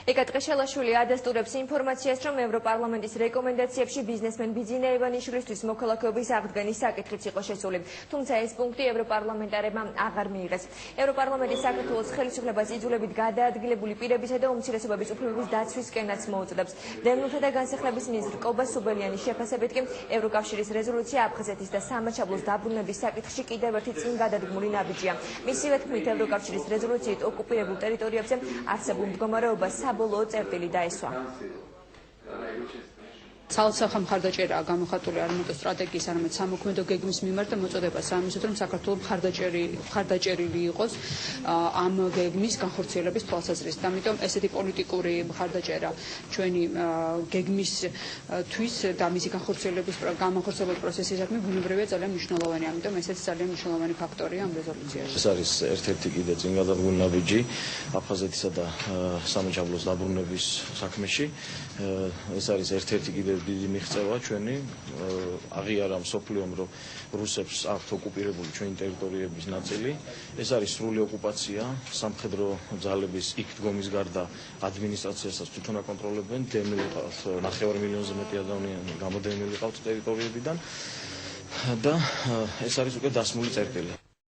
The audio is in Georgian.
ეკა ტყეშელაშვილი ადასტურებს ინფორმაციას, რომ ევროპარლამენტის რეკომენდაციებში ბიზნესმენ ბიძინა ივანიშვილისთვის მოქალაქეობის აღდგენის საკითხიც იყო შესული. თუმცა ეს პუნქტი ევროპარლამენტარებმა აღარ მიიღეს. ევროპარლამენტი საქართველოს ხელისუფლებას იძულებით გადაადგილებული პირებისა და უმცირესობების უფლებების დაცვისკენაც მოუწოდებს. დევნილთა და განსახლების მინისტრი კობა სუბელიანის შეფასებით კი ევროკავშირის რეზოლუცია აფხაზეთის და სამაჩაბლოს დაბრუნების საკითხში კიდევ ერთი წინ გადადგმული ნაბიჯია. მისივე თქმით, ევროკავშირის რეზოლუციით ოკუპირებულ ტერიტორიებზე არსებულ მდგომარეობას საბოლოო წერტილი დაესვა. Ცალსახა მხარდაჭერაა გამოხატული არ მარტო სტრატეგიის, არამედ სამოქმედო გეგმის მიმართ და მოწოდებას ამისოთ, რომ საქართველოს მხარდაჭერილი იყოს ამ გეგმის განხორციელების თვალსაზრისით. ამიტომ ესეთი პოლიტიკური მხარდაჭერა ჩვენი გეგმისთვის და მისი განხორციელების პროცესისადმი ბუნებრივია ძალიან მნიშვნელოვანი. ამიტომ ესეც ძალიან მნიშვნელოვანი ფაქტორია ამ რეზოლუციაში. ეს არის ერთ-ერთი კიდე წინ გადადგმული ნაბიჯი აფხაზეთისა და სამაჩაბლოს დაბრუნების საქმეში. ეს არის ერთ-ერთი კიდე დიდი მიღწევა ჩვენი აღიარა მსოფლიომ, რომ რუსებს აქვთ ოკუპირებული ჩვენი ტერიტორიების ნაწილი. ეს არის სრული ოკუპაცია, სამხედრო ძალების იქ დგომის გარდა ადმინისტრაციასაც თვითონ აკონტროლებენ, დევნილი ყავთ 9 მილიონზე მეტი ადამიანი გამოდევნილი ყავთ ტერიტორიებიდან და ეს არის უკვე დასმული წერტილი.